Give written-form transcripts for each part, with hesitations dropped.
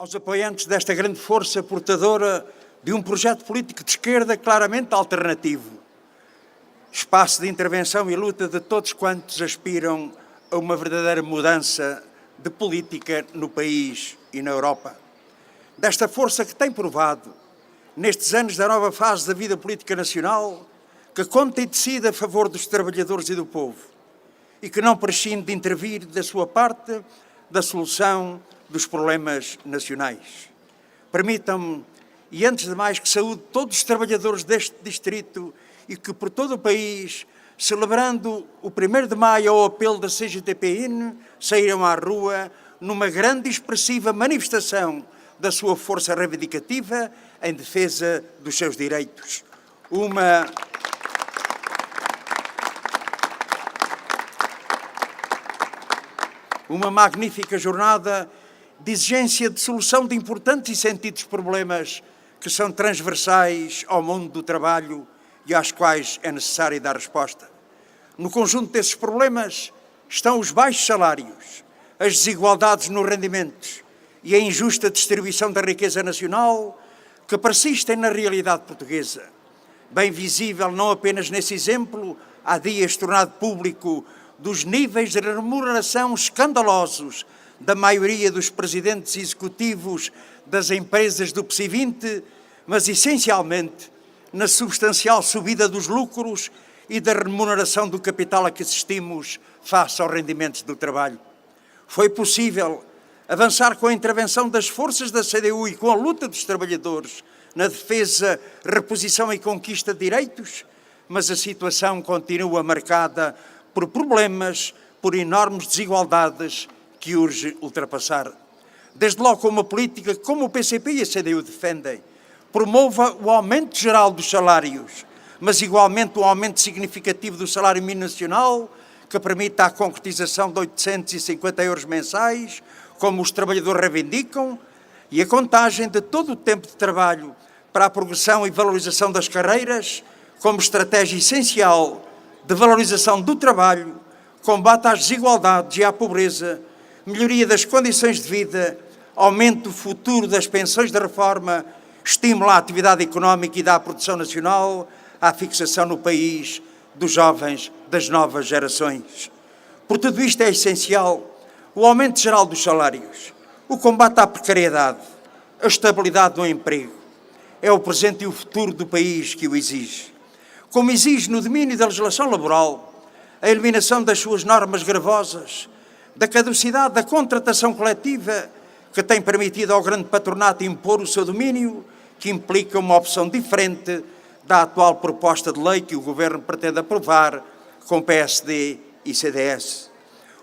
Aos apoiantes desta grande força portadora de um projeto político de esquerda claramente alternativo, espaço de intervenção e luta de todos quantos aspiram a uma verdadeira mudança de política no país e na Europa. Desta força que tem provado, nestes anos da nova fase da vida política nacional, que conta e decide a favor dos trabalhadores e do povo, e que não prescinde de intervir da sua parte da solução dos problemas nacionais. Permitam-me, e antes de mais, que saúde todos os trabalhadores deste distrito e que por todo o país, celebrando o 1º de maio ao apelo da CGTP-IN, saíram à rua numa grande e expressiva manifestação da sua força reivindicativa em defesa dos seus direitos. Uma magnífica jornada de exigência de solução de importantes e sentidos problemas que são transversais ao mundo do trabalho e aos quais é necessário dar resposta. No conjunto desses problemas estão os baixos salários, as desigualdades nos rendimentos e a injusta distribuição da riqueza nacional que persistem na realidade portuguesa. Bem visível, não apenas nesse exemplo, há dias tornado público, dos níveis de remuneração escandalosos da maioria dos presidentes executivos das empresas do PSI 20, mas essencialmente na substancial subida dos lucros e da remuneração do capital a que assistimos face aos rendimentos do trabalho. Foi possível avançar com a intervenção das forças da CDU e com a luta dos trabalhadores na defesa, reposição e conquista de direitos, mas a situação continua marcada por problemas, por enormes desigualdades que urge ultrapassar. Desde logo com uma política que, como o PCP e a CDU defendem, promova o aumento geral dos salários, mas igualmente o aumento significativo do salário mínimo nacional, que permita a concretização de 850 euros mensais, como os trabalhadores reivindicam, e a contagem de todo o tempo de trabalho para a progressão e valorização das carreiras, como estratégia essencial de valorização do trabalho, combate às desigualdades e à pobreza, melhoria das condições de vida, aumento futuro das pensões de reforma, estímulo à atividade económica e da produção nacional, à fixação no país dos jovens das novas gerações. Por tudo isto é essencial o aumento geral dos salários, o combate à precariedade, a estabilidade do emprego. É o presente e o futuro do país que o exige. Como exige no domínio da legislação laboral a eliminação das suas normas gravosas, da caducidade da contratação coletiva que tem permitido ao grande patronato impor o seu domínio, que implica uma opção diferente da atual proposta de lei que o Governo pretende aprovar com PSD e CDS.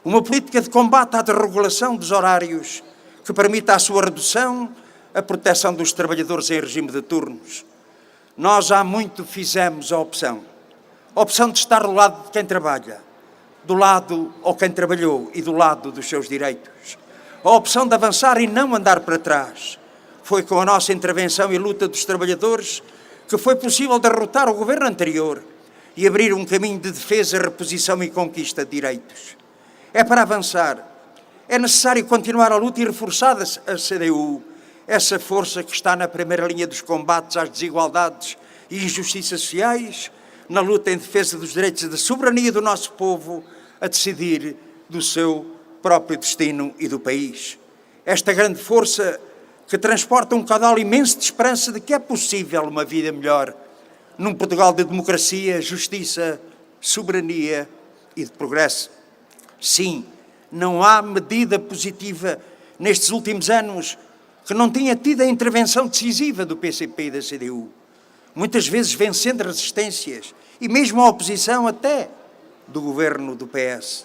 Uma política de combate à desregulação dos horários que permita a sua redução, a proteção dos trabalhadores em regime de turnos. Nós há muito fizemos a opção de estar do lado de quem trabalha, do lado ou quem trabalhou e do lado dos seus direitos. A opção de avançar e não andar para trás. Foi com a nossa intervenção e luta dos trabalhadores que foi possível derrotar o governo anterior e abrir um caminho de defesa, reposição e conquista de direitos. É para avançar. É necessário continuar a luta e reforçar a CDU, essa força que está na primeira linha dos combates às desigualdades e injustiças sociais, na luta em defesa dos direitos e da soberania do nosso povo a decidir do seu próprio destino e do país. Esta grande força que transporta um caudal imenso de esperança de que é possível uma vida melhor num Portugal de democracia, justiça, soberania e de progresso. Sim, não há medida positiva nestes últimos anos que não tenha tido a intervenção decisiva do PCP e da CDU, muitas vezes vencendo resistências e mesmo a oposição até do governo do PS.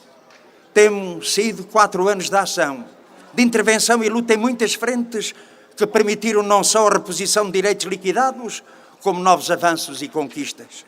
Temos sido 4 anos de ação, de intervenção e luta em muitas frentes que permitiram não só a reposição de direitos liquidados, como novos avanços e conquistas.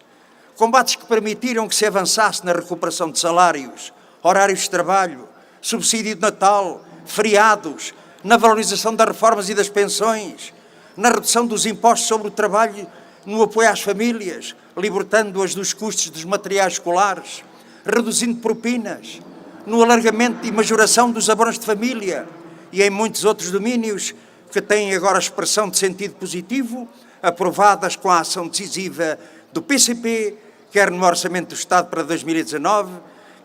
Combates que permitiram que se avançasse na recuperação de salários, horários de trabalho, subsídio de Natal, feriados, na valorização das reformas e das pensões, na redução dos impostos sobre o trabalho, no apoio às famílias, libertando-as dos custos dos materiais escolares, reduzindo propinas, no alargamento e majoração dos abonos de família e em muitos outros domínios que têm agora expressão de sentido positivo, aprovadas com a ação decisiva do PCP, quer no Orçamento do Estado para 2019,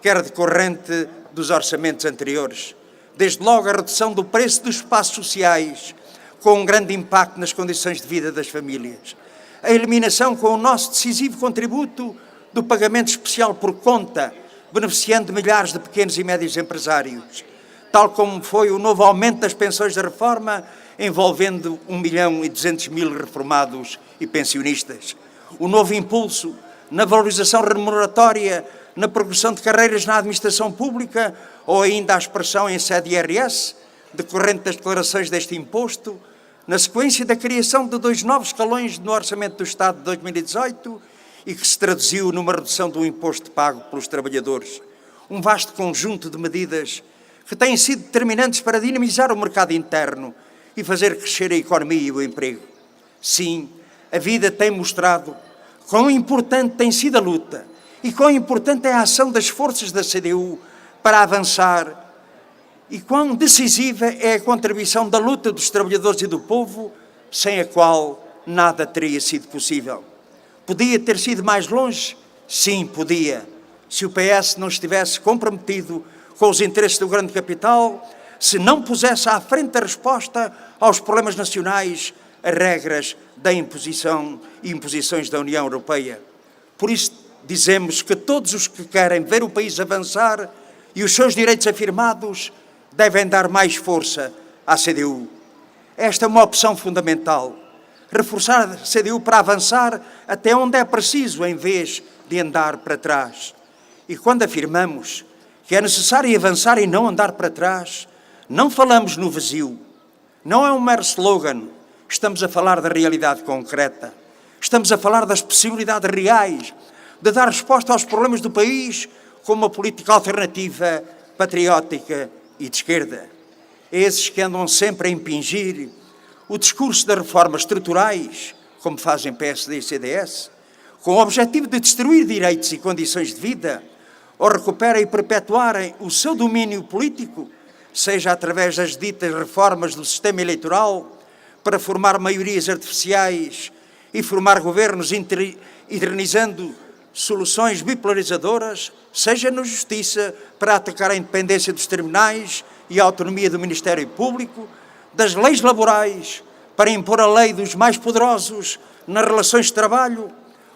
quer decorrente dos orçamentos anteriores. Desde logo a redução do preço dos espaços sociais, com um grande impacto nas condições de vida das famílias. A eliminação com o nosso decisivo contributo do pagamento especial por conta, beneficiando milhares de pequenos e médios empresários, tal como foi o novo aumento das pensões de reforma, envolvendo 1.200.000 reformados e pensionistas. O novo impulso na valorização remuneratória, na progressão de carreiras na administração pública ou ainda a expressão em sede IRS, decorrente das declarações deste imposto, na sequência da criação de 2 novos escalões no Orçamento do Estado de 2018 e que se traduziu numa redução do imposto pago pelos trabalhadores. Um vasto conjunto de medidas que têm sido determinantes para dinamizar o mercado interno e fazer crescer a economia e o emprego. Sim, a vida tem mostrado quão importante tem sido a luta e quão importante é a ação das forças da CDU para avançar e quão decisiva é a contribuição da luta dos trabalhadores e do povo, sem a qual nada teria sido possível. Podia ter sido mais longe? Sim, podia. Se o PS não estivesse comprometido com os interesses do grande capital, se não pusesse à frente a resposta aos problemas nacionais, as regras da imposição e imposições da União Europeia. Por isso dizemos que todos os que querem ver o país avançar e os seus direitos afirmados devem dar mais força à CDU. Esta é uma opção fundamental. Reforçar a CDU para avançar até onde é preciso, em vez de andar para trás. E quando afirmamos que é necessário avançar e não andar para trás, não falamos no vazio. Não é um mero slogan. Estamos a falar da realidade concreta. Estamos a falar das possibilidades reais de dar resposta aos problemas do país com uma política alternativa, patriótica e de esquerda. Esses que andam sempre a impingir o discurso das reformas estruturais, como fazem PSD e CDS, com o objetivo de destruir direitos e condições de vida, ou recuperem e perpetuarem o seu domínio político, seja através das ditas reformas do sistema eleitoral, para formar maiorias artificiais e formar governos eternizando soluções bipolarizadoras, seja na Justiça para atacar a independência dos tribunais e a autonomia do Ministério Público, das leis laborais para impor a lei dos mais poderosos nas relações de trabalho,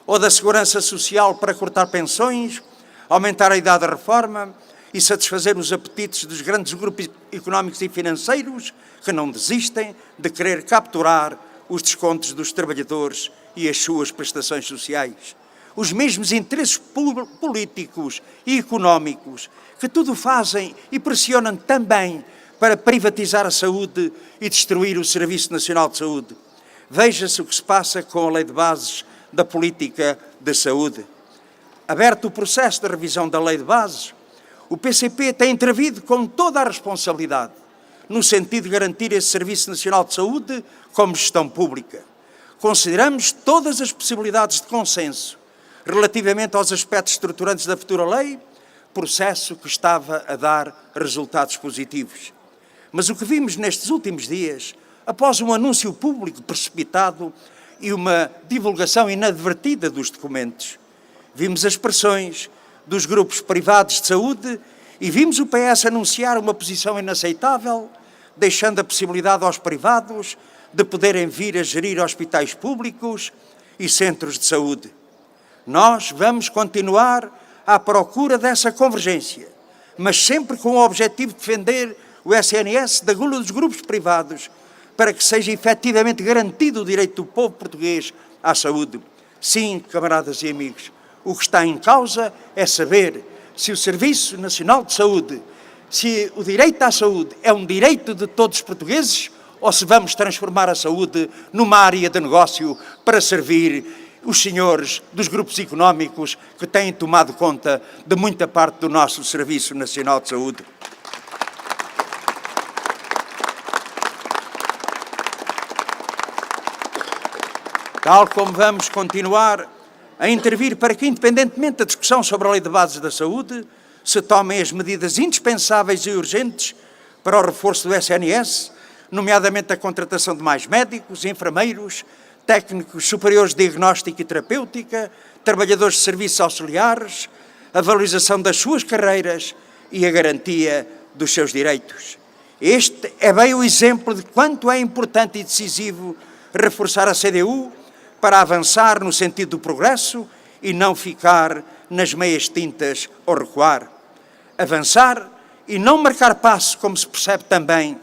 ou da segurança social para cortar pensões, aumentar a idade da reforma e satisfazer os apetites dos grandes grupos económicos e financeiros que não desistem de querer capturar os descontos dos trabalhadores e as suas prestações sociais. Os mesmos interesses políticos e económicos que tudo fazem e pressionam também para privatizar a saúde e destruir o Serviço Nacional de Saúde. Veja-se o que se passa com a Lei de Bases da Política de Saúde. Aberto o processo de revisão da Lei de Bases, o PCP tem intervido com toda a responsabilidade no sentido de garantir esse Serviço Nacional de Saúde como gestão pública. Consideramos todas as possibilidades de consenso relativamente aos aspectos estruturantes da futura lei, processo que estava a dar resultados positivos. Mas o que vimos nestes últimos dias, após um anúncio público precipitado e uma divulgação inadvertida dos documentos, vimos as pressões dos grupos privados de saúde e vimos o PS anunciar uma posição inaceitável, deixando a possibilidade aos privados de poderem vir a gerir hospitais públicos e centros de saúde. Nós vamos continuar à procura dessa convergência, mas sempre com o objetivo de defender o SNS da gula dos grupos privados para que seja efetivamente garantido o direito do povo português à saúde. Sim, camaradas e amigos, o que está em causa é saber se o Serviço Nacional de Saúde, se o direito à saúde é um direito de todos os portugueses ou se vamos transformar a saúde numa área de negócio para servir os senhores dos grupos económicos que têm tomado conta de muita parte do nosso Serviço Nacional de Saúde. Tal como vamos continuar a intervir para que, independentemente da discussão sobre a Lei de Bases da Saúde, se tomem as medidas indispensáveis e urgentes para o reforço do SNS, nomeadamente a contratação de mais médicos, enfermeiros, técnicos superiores de diagnóstica e terapêutica, trabalhadores de serviços auxiliares, a valorização das suas carreiras e a garantia dos seus direitos. Este é bem o exemplo de quanto é importante e decisivo reforçar a CDU para avançar no sentido do progresso e não ficar nas meias tintas ou recuar. Avançar e não marcar passo, como se percebe também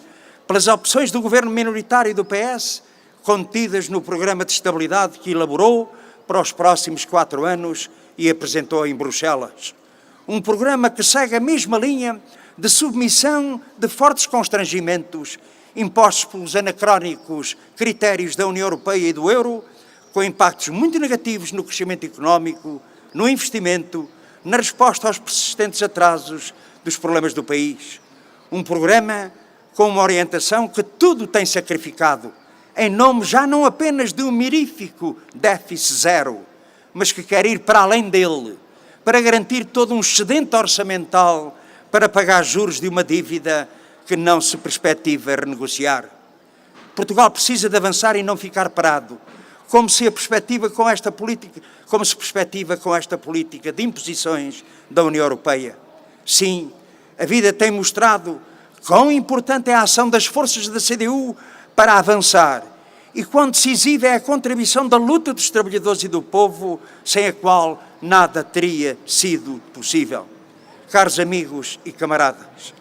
pelas opções do governo minoritário do PS, contidas no programa de estabilidade que elaborou para os próximos 4 anos e apresentou em Bruxelas. Um programa que segue a mesma linha de submissão de fortes constrangimentos impostos pelos anacrónicos critérios da União Europeia e do euro, com impactos muito negativos no crescimento económico, no investimento, na resposta aos persistentes atrasos dos problemas do país. Um programa com uma orientação que tudo tem sacrificado, em nome já não apenas de um mirífico déficit zero, mas que quer ir para além dele, para garantir todo um excedente orçamental para pagar juros de uma dívida que não se perspectiva renegociar. Portugal precisa de avançar e não ficar parado, como se perspectiva com esta política de imposições da União Europeia. Sim, a vida tem mostrado quão importante é a ação das forças da CDU para avançar e quão decisiva é a contribuição da luta dos trabalhadores e do povo, sem a qual nada teria sido possível. Caros amigos e camaradas,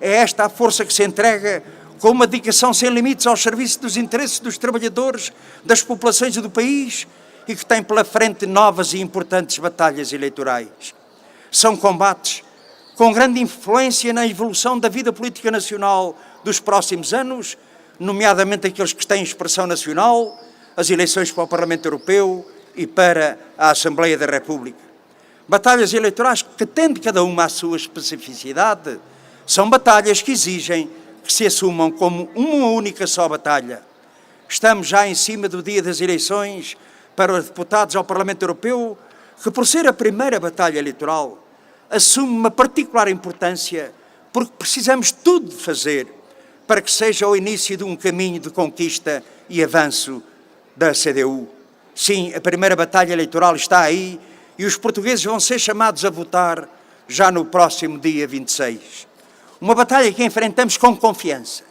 é esta a força que se entrega com uma dedicação sem limites ao serviço dos interesses dos trabalhadores, das populações e do país e que tem pela frente novas e importantes batalhas eleitorais. São combates com grande influência na evolução da vida política nacional dos próximos anos, nomeadamente aqueles que têm expressão nacional, as eleições para o Parlamento Europeu e para a Assembleia da República. Batalhas eleitorais que, tendo cada uma a sua especificidade, são batalhas que exigem que se assumam como uma única só batalha. Estamos já em cima do dia das eleições para os deputados ao Parlamento Europeu, que, por ser a primeira batalha eleitoral, assume uma particular importância, porque precisamos tudo de fazer para que seja o início de um caminho de conquista e avanço da CDU. Sim, a primeira batalha eleitoral está aí e os portugueses vão ser chamados a votar já no próximo dia 26. Uma batalha que enfrentamos com confiança.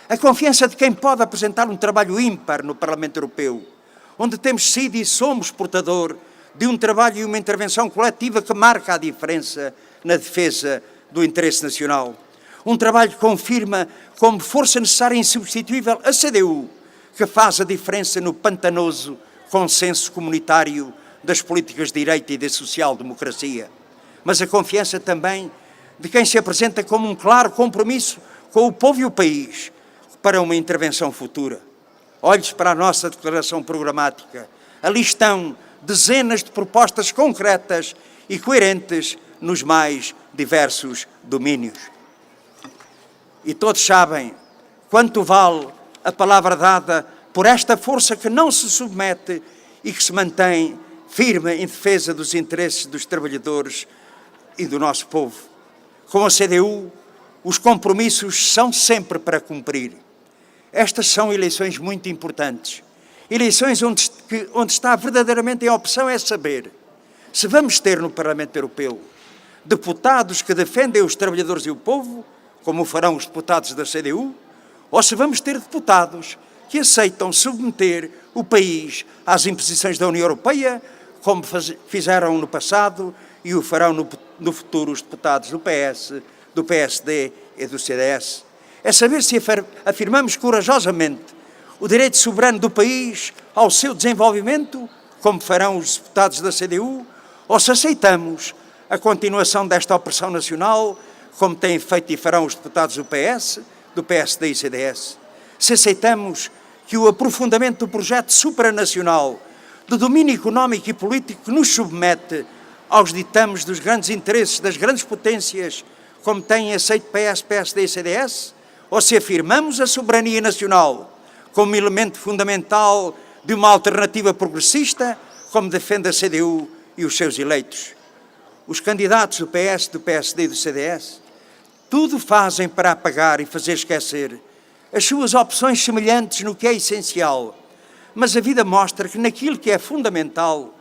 A confiança de quem pode apresentar um trabalho ímpar no Parlamento Europeu, onde temos sido e somos portador de um trabalho e uma intervenção coletiva que marca a diferença na defesa do interesse nacional. Um trabalho que confirma como força necessária e insubstituível a CDU, que faz a diferença no pantanoso consenso comunitário das políticas de direita e da social-democracia. Mas a confiança também de quem se apresenta como um claro compromisso com o povo e o país para uma intervenção futura. Olhe para a nossa declaração programática. Ali estão dezenas de propostas concretas e coerentes nos mais diversos domínios. E todos sabem quanto vale a palavra dada por esta força que não se submete e que se mantém firme em defesa dos interesses dos trabalhadores e do nosso povo. Com a CDU, os compromissos são sempre para cumprir. Estas são eleições muito importantes. Eleições onde está verdadeiramente em opção é saber se vamos ter no Parlamento Europeu deputados que defendem os trabalhadores e o povo, como farão os deputados da CDU, ou se vamos ter deputados que aceitam submeter o país às imposições da União Europeia, como fizeram no passado e o farão no futuro os deputados do PS, do PSD e do CDS. É saber se afirmamos corajosamente o direito soberano do país ao seu desenvolvimento, como farão os deputados da CDU, ou se aceitamos a continuação desta opressão nacional, como têm feito e farão os deputados do PS, do PSD e CDS. Se aceitamos que o aprofundamento do projeto supranacional de domínio económico e político que nos submete aos ditames dos grandes interesses das grandes potências, como têm aceito PS, PSD e CDS, ou se afirmamos a soberania nacional como elemento fundamental de uma alternativa progressista, como defende a CDU e os seus eleitos. Os candidatos do PS, do PSD e do CDS tudo fazem para apagar e fazer esquecer as suas opções semelhantes no que é essencial, mas a vida mostra que naquilo que é fundamental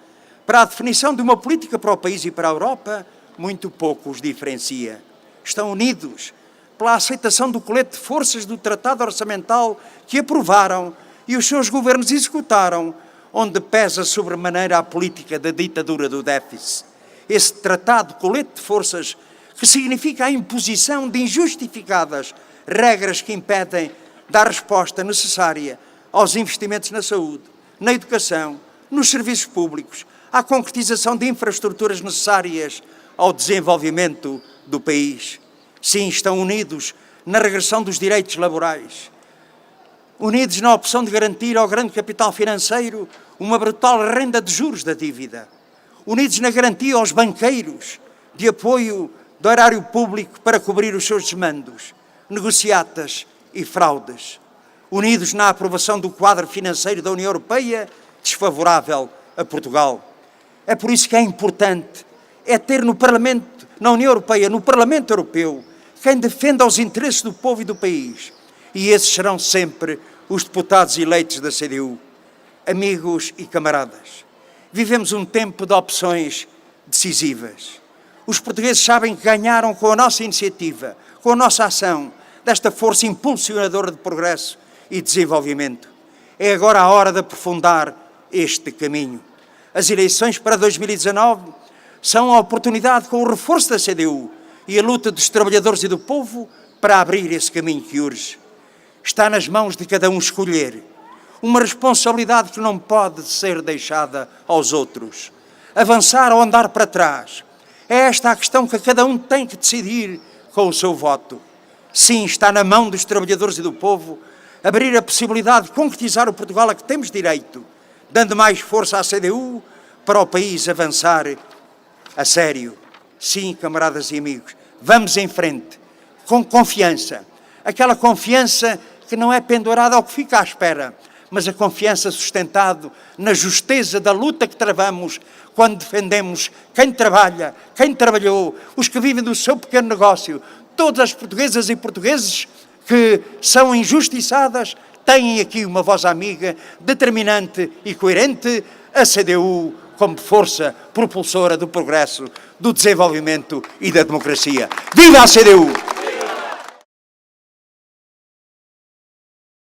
para a definição de uma política para o país e para a Europa, muito pouco os diferencia. Estão unidos pela aceitação do colete de forças do Tratado Orçamental que aprovaram e os seus governos executaram, onde pesa sobremaneira a política da ditadura do déficit. Esse tratado de colete de forças que significa a imposição de injustificadas regras que impedem dar resposta necessária aos investimentos na saúde, na educação, nos serviços públicos, à concretização de infraestruturas necessárias ao desenvolvimento do país. Sim, estão unidos na regressão dos direitos laborais, unidos na opção de garantir ao grande capital financeiro uma brutal renda de juros da dívida, unidos na garantia aos banqueiros de apoio do erário público para cobrir os seus desmandos, negociatas e fraudes, unidos na aprovação do quadro financeiro da União Europeia desfavorável a Portugal. É por isso que é importante ter no Parlamento, na União Europeia, no Parlamento Europeu, quem defenda os interesses do povo e do país. E esses serão sempre os deputados eleitos da CDU. Amigos e camaradas, vivemos um tempo de opções decisivas. Os portugueses sabem que ganharam com a nossa iniciativa, com a nossa ação, desta força impulsionadora de progresso e desenvolvimento. É agora a hora de aprofundar este caminho. As eleições para 2019 são a oportunidade, com o reforço da CDU e a luta dos trabalhadores e do povo, para abrir esse caminho que urge. Está nas mãos de cada um escolher. Uma responsabilidade que não pode ser deixada aos outros. Avançar ou andar para trás. É esta a questão que cada um tem que decidir com o seu voto. Sim, está na mão dos trabalhadores e do povo abrir a possibilidade de concretizar o Portugal a que temos direito, dando mais força à CDU para o país avançar a sério. Sim, camaradas e amigos, vamos em frente, com confiança. Aquela confiança que não é pendurada ao que fica à espera, mas a confiança sustentada na justeza da luta que travamos quando defendemos quem trabalha, quem trabalhou, os que vivem do seu pequeno negócio. Todas as portuguesas e portugueses que são injustiçadas têm aqui uma voz amiga, determinante e coerente, a CDU como força propulsora do progresso, do desenvolvimento e da democracia. Viva a CDU!